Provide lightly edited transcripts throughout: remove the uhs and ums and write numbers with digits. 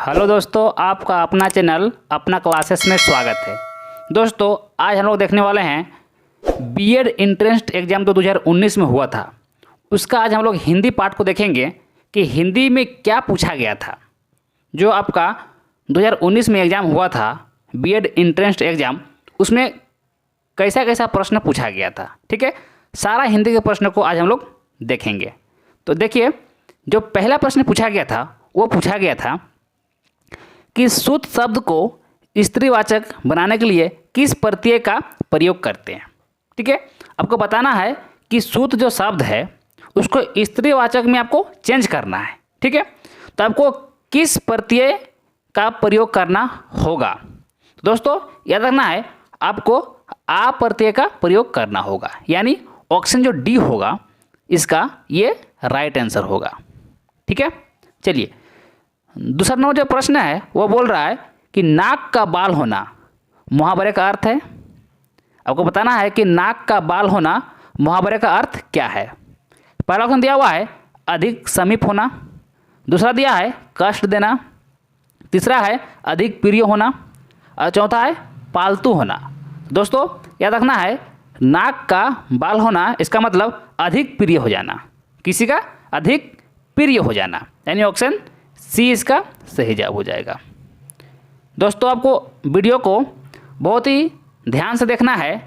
Hello दोस्तों, आपका अपना चैनल अपना क्लासेस में स्वागत है। दोस्तों, आज हम लोग देखने वाले हैं बीएड एंट्रेंस एग्ज़ाम जो 2019 में हुआ था, उसका आज हम लोग हिंदी पार्ट को देखेंगे कि हिंदी में क्या पूछा गया था। जो आपका 2019 में एग्ज़ाम हुआ था बीएड एंट्रेंस एग्ज़ाम, उसमें कैसा कैसा प्रश्न पूछा गया था। ठीक है, सारा हिंदी के प्रश्न को आज हम लोग देखेंगे। तो देखिए, जो पहला प्रश्न पूछा गया था वो पूछा गया था कि सूत शब्द को स्त्रीवाचक बनाने के लिए किस प्रत्यय का प्रयोग करते हैं। ठीक है, आपको बताना है कि सूत जो शब्द है उसको स्त्रीवाचक में आपको चेंज करना है। ठीक है, तो आपको किस प्रत्यय का प्रयोग करना होगा। तो दोस्तों याद रखना है, आपको आ प्रत्यय का प्रयोग करना होगा, यानी ऑप्शन जो डी होगा इसका ये राइट आंसर होगा। ठीक है, चलिए दूसरा नंबर जो प्रश्न है वो बोल रहा है कि नाक का बाल होना मुहावरे का अर्थ है। आपको बताना है कि नाक का बाल होना मुहावरे का अर्थ क्या है। पहला ऑप्शन दिया हुआ है अधिक समीप होना, दूसरा दिया है कष्ट देना, तीसरा है अधिक प्रिय होना और चौथा है पालतू होना। दोस्तों याद रखना है, नाक का बाल होना इसका मतलब अधिक प्रिय हो जाना, किसी का अधिक प्रिय हो जाना, यानी ऑप्शन सी इसका सही जवाब हो जाएगा। दोस्तों आपको वीडियो को बहुत ही ध्यान से देखना है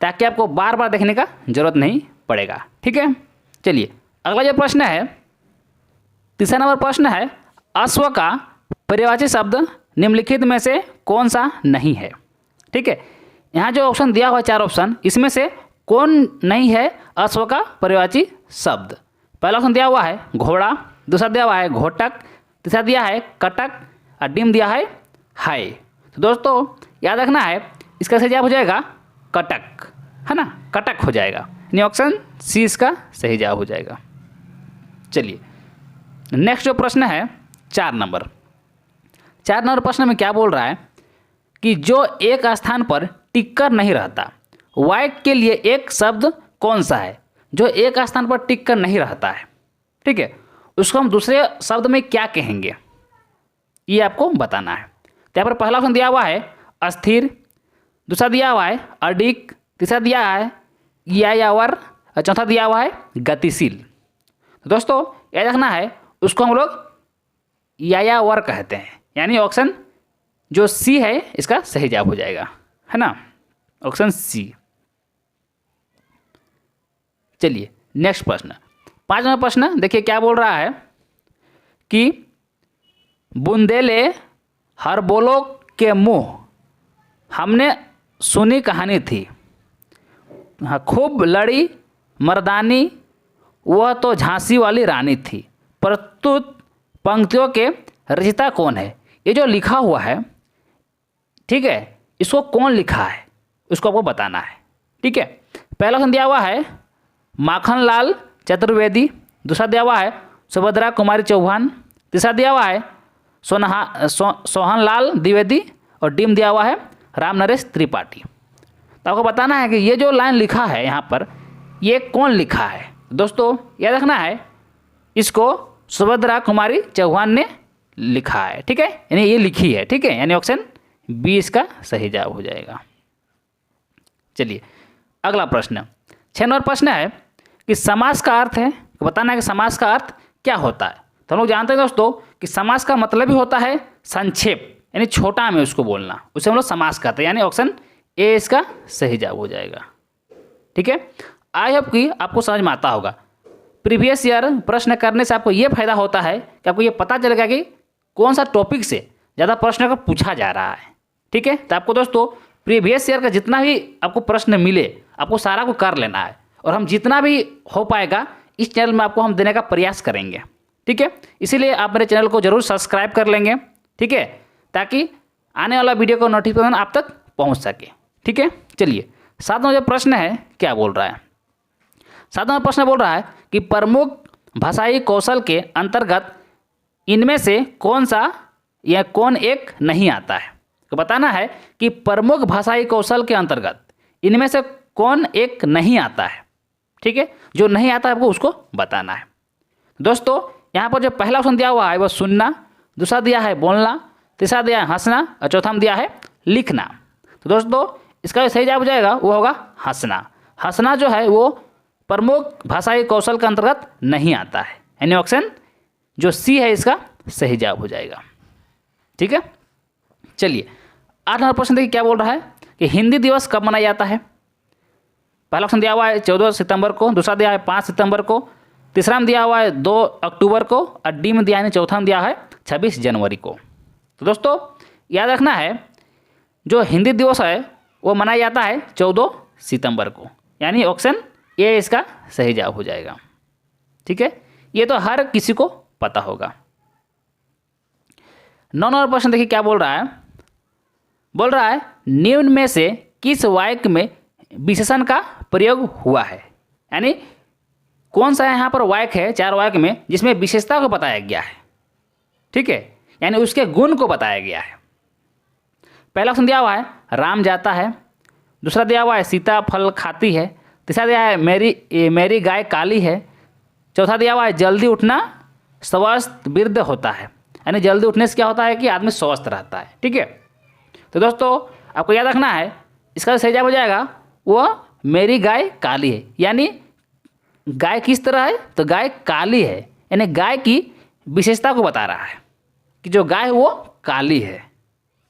ताकि आपको बार बार देखने का जरूरत नहीं पड़ेगा। ठीक है, चलिए अगला जो प्रश्न है, तीसरा नंबर प्रश्न है अश्व का पर्यायवाची शब्द निम्नलिखित में से कौन सा नहीं है। ठीक है, यहाँ जो ऑप्शन दिया हुआ है चार ऑप्शन, इसमें से कौन नहीं है अश्व का पर्यायवाची शब्द। पहला ऑप्शन दिया हुआ है घोड़ा, दूसरा दिया हुआ है घोटक, तीसरा दिया है कटक और डीम दिया है हाय। तो दोस्तों याद रखना है, इसका सही जवाब हो जाएगा कटक, है ना, कटक हो जाएगा, यानी ऑप्शन सी इसका सही जवाब हो जाएगा। चलिए नेक्स्ट जो प्रश्न है चार नंबर प्रश्न में क्या बोल रहा है कि जो एक स्थान पर टिककर नहीं रहता, वाइट के लिए एक शब्द कौन सा है जो एक स्थान पर टिककर नहीं रहता है। ठीक है, उसको हम दूसरे शब्द में क्या कहेंगे ये आपको बताना है। तो यहाँ पर पहला ऑप्शन दिया हुआ है अस्थिर, दूसरा दिया हुआ है अडिग, तीसरा दिया है यायावर और चौथा दिया हुआ है गतिशील। तो दोस्तों याद रखना है, उसको हम लोग यायावर कहते हैं, यानी ऑप्शन जो सी है इसका सही जवाब हो जाएगा, है ना, ऑप्शन सी। चलिए नेक्स्ट प्रश्न, पाँच नंबर प्रश्न देखिए क्या बोल रहा है कि बुंदेले हर बोलो के मुँह हमने सुनी कहानी थी, हाँ खूब लड़ी मर्दानी वह तो झांसी वाली रानी थी, प्रस्तुत पंक्तियों के रचयिता कौन है। ये जो लिखा हुआ है, ठीक है, इसको कौन लिखा है उसको आपको बताना है। ठीक है, पहला ऑप्शन दिया हुआ है माखनलाल चतुर्वेदी, दूसरा दिया हुआ है सुभद्रा कुमारी चौहान, तीसरा दिया हुआ है सोहनलाल द्विवेदी और डीम दिया हुआ है राम नरेश त्रिपाठी। तो आपको बताना है कि ये जो लाइन लिखा है यहाँ पर ये कौन लिखा है। दोस्तों याद रखना है, इसको सुभद्रा कुमारी चौहान ने लिखा है। ठीक है, यानी ये लिखी है। ठीक है, यानी ऑप्शन बी इसका सही जवाब हो जाएगा। चलिए अगला प्रश्न, छह नंबर प्रश्न है कि समास का अर्थ है, बताना है कि समास का अर्थ क्या होता है। तो हम लोग जानते हैं दोस्तों कि समास का मतलब ही होता है संक्षेप, यानी छोटा में उसको बोलना, उसे हम लोग समास कहते हैं, यानी ऑप्शन ए इसका सही जवाब हो जाएगा। ठीक है, आई होप कि आपको समझ में आता होगा। प्रीवियस ईयर प्रश्न करने से आपको ये फायदा होता है कि आपको ये पता चलेगा कि कौन सा टॉपिक से ज़्यादा प्रश्न का पूछा जा रहा है। ठीक है, तो आपको दोस्तों प्रीवियस ईयर का जितना भी आपको प्रश्न मिले आपको सारा को कर लेना है, और हम जितना भी हो पाएगा इस चैनल में आपको हम देने का प्रयास करेंगे। ठीक है, इसीलिए आप मेरे चैनल को जरूर सब्सक्राइब कर लेंगे। ठीक है, ताकि आने वाला वीडियो का नोटिफिकेशन आप तक पहुंच सके। ठीक है, चलिए सात नंबर जो प्रश्न है क्या बोल रहा है। सात नंबर प्रश्न बोल रहा है कि प्रमुख भाषाई कौशल के अंतर्गत इनमें से कौन सा या कौन एक नहीं आता है। तो बताना है कि प्रमुख भाषाई कौशल के अंतर्गत इनमें से कौन एक नहीं आता है। ठीक है, जो नहीं आता है आपको उसको बताना है। दोस्तों यहाँ पर जो पहला ऑप्शन दिया हुआ है वो सुनना, दूसरा दिया है बोलना, तीसरा दिया है हंसना और चौथा में दिया है लिखना। तो दोस्तों इसका जो सही जवाब हो जाएगा वो होगा हंसना। हंसना जो है वो प्रमुख भाषाई कौशल के अंतर्गत नहीं आता है, यानी ऑप्शन जो सी है इसका सही जवाब हो जाएगा। ठीक है, चलिए 8 नंबर प्रश्न देखिए क्या बोल रहा है कि हिंदी दिवस कब मनाया जाता है। पहला ऑप्शन दिया हुआ है 14 सितंबर को, दूसरा दिया है 5 सितंबर को, तीसरा में दिया हुआ है 2 अक्टूबर को और डी में दिया है चौथा में दिया है 26 जनवरी को। तो दोस्तों याद रखना है जो हिंदी दिवस है वो मनाया जाता है 14 सितंबर को, यानी ऑप्शन ए इसका सही जवाब हो जाएगा। ठीक है, ये तो हर किसी को पता होगा। 9 नंबर प्रश्न देखिए क्या बोल रहा है। बोल रहा है निम्न में से किस वाक्य में विशेषण का प्रयोग हुआ है, यानी कौन सा यहाँ पर वाक्य है 4 वाक्य में जिसमें विशेषता को बताया गया है। ठीक है, यानी उसके गुण को बताया गया है। पहला ऑप्शन दिया हुआ है राम जाता है, दूसरा दिया हुआ है सीता फल खाती है, तीसरा दिया है मेरी गाय काली है, चौथा दिया हुआ है जल्दी उठना स्वस्थ वृद्ध होता है, यानी जल्दी उठने से क्या होता है कि आदमी स्वस्थ रहता है। ठीक है, तो दोस्तों आपको याद रखना है इसका सही जवाब हो जाएगा वो मेरी गाय काली है, यानी गाय किस तरह है तो गाय काली है, यानी गाय की विशेषता को बता रहा है कि जो गाय वो काली है।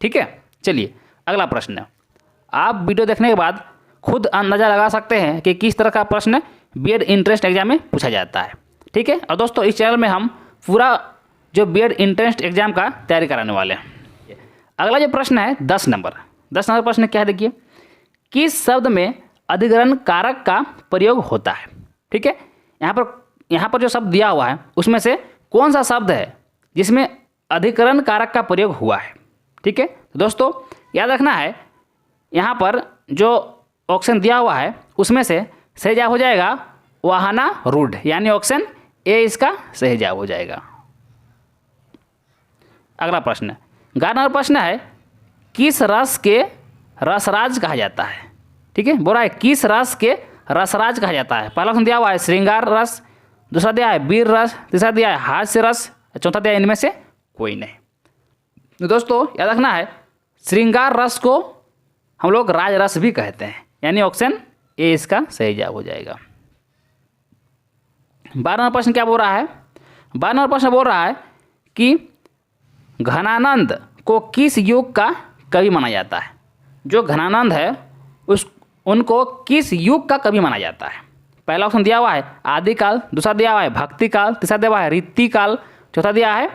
ठीक है, चलिए अगला प्रश्न। आप वीडियो देखने के बाद खुद अंदाज़ा लगा सकते हैं कि किस तरह का प्रश्न बीएड इंट्रेंस एग्जाम में पूछा जाता है। ठीक है, और दोस्तों इस चैनल में हम पूरा जो बीएड इंट्रेंस एग्जाम का तैयारी कराने वाले हैं। अगला जो प्रश्न है 10 नंबर प्रश्न क्या है देखिए, किस शब्द में अधिकरण कारक का प्रयोग होता है। ठीक है, यहाँ पर जो शब्द दिया हुआ है उसमें से कौन सा शब्द है जिसमें अधिकरण कारक का प्रयोग हुआ है। ठीक है, तो दोस्तों याद रखना है यहाँ पर जो ऑप्शन दिया हुआ है उसमें से सही जवाब हो जाएगा वाहना रूढ़, यानी ऑप्शन ए इसका सही जवाब हो जाएगा। अगला प्रश्न 11 नंबर प्रश्न है किस रस के रसराज कहा जाता है। ठीक है, बोल रहा है किस रस के रसराज कहा जाता है। पहला ऑप्शन दिया हुआ है श्रृंगार रस, दूसरा दिया है वीर रस, तीसरा दिया है हास्य रस, चौथा दिया है इनमें से कोई नहीं। तो दोस्तों याद रखना है श्रृंगार रस को हम लोग राज रस भी कहते हैं, यानी ऑप्शन ए इसका सही जवाब हो जाएगा। 12 नंबर प्रश्न क्या बोल रहा है। 12 नंबर प्रश्न बोल रहा है कि घनानंद को किस युग का कवि माना जाता है। जो घनानंद है उनको किस युग का कवि माना जाता है। पहला ऑप्शन दिया हुआ है आदिकाल, दूसरा दिया हुआ है भक्ति काल, तीसरा दिया हुआ है रीति काल, चौथा दिया है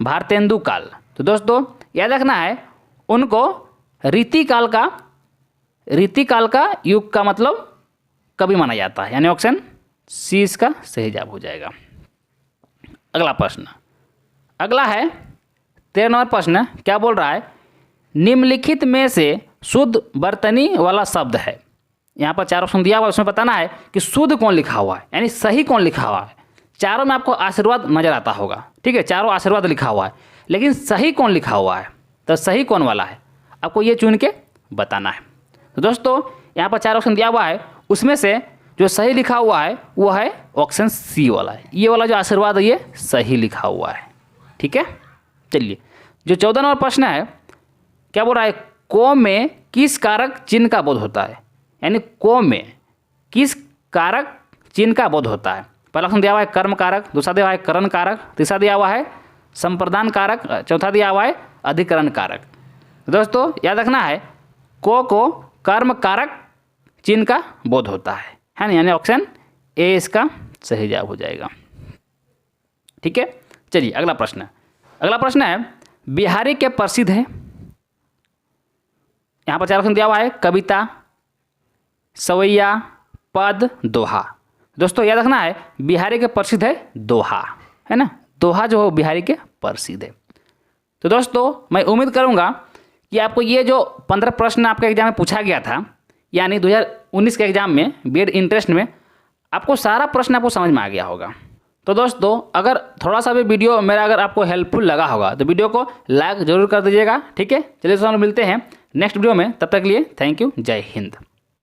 भारतेंदु काल। तो दोस्तों याद रखना है उनको रीति काल का युग का मतलब कवि माना जाता है, यानी ऑप्शन सी इसका सही जवाब हो जाएगा। अगला प्रश्न अगला है 13 नंबर प्रश्न क्या बोल रहा है निम्नलिखित में से शुद्ध वर्तनी वाला शब्द है। यहाँ पर 4 ऑप्शन दिया हुआ है, उसमें बताना है कि शुद्ध कौन लिखा हुआ है, यानी सही कौन लिखा हुआ है। चारों में आपको आशीर्वाद नजर आता होगा। ठीक है, चारों आशीर्वाद लिखा हुआ है, लेकिन सही कौन लिखा हुआ है, तो सही कौन वाला है आपको ये चुन के बताना है। तो दोस्तों यहाँ पर 4 ऑप्शन दिया हुआ है, उसमें से जो सही लिखा हुआ है वो है ऑप्शन सी वाला है। ये वाला जो आशीर्वाद है ये सही लिखा हुआ है। ठीक है, चलिए जो 14 नंबर प्रश्न है क्या बोल रहा है को में किस कारक चिन्ह का बोध होता है, यानी को में किस कारक चिन्ह का बोध होता है। पहला ऑप्शन दिया हुआ है कर्म कारक, दूसरा दिया हुआ है करण कारक, तीसरा दिया हुआ है संप्रदान कारक, चौथा दिया हुआ है अधिकरण कारक। दोस्तों याद रखना है को कर्म कारक चिन्ह का बोध होता है ना, यानी ऑप्शन ए इसका सही जवाब हो जाएगा। ठीक है, चलिए अगला प्रश्न है बिहारी के प्रसिद्ध है। यहाँ पर 4 ऑप्शन दिया हुआ है कविता, सवैया, पद, दोहा। दोस्तों याद रखना है बिहारी के प्रसिद्ध है दोहा, है ना, दोहा जो हो बिहारी के प्रसिद्ध है। तो दोस्तों मैं उम्मीद करूँगा कि आपको ये जो 15 प्रश्न आपके एग्जाम में पूछा गया था, यानी 2019 के एग्जाम में बीएड इंट्रेंस में आपको सारा प्रश्न आपको समझ में आ गया होगा। तो दोस्तों अगर थोड़ा सा भी वीडियो मेरा अगर आपको हेल्पफुल लगा होगा तो वीडियो को लाइक जरूर कर दीजिएगा। ठीक है, चलिए दोस्तों मिलते हैं नेक्स्ट वीडियो में, तब तक के लिए थैंक यू, जय हिंद।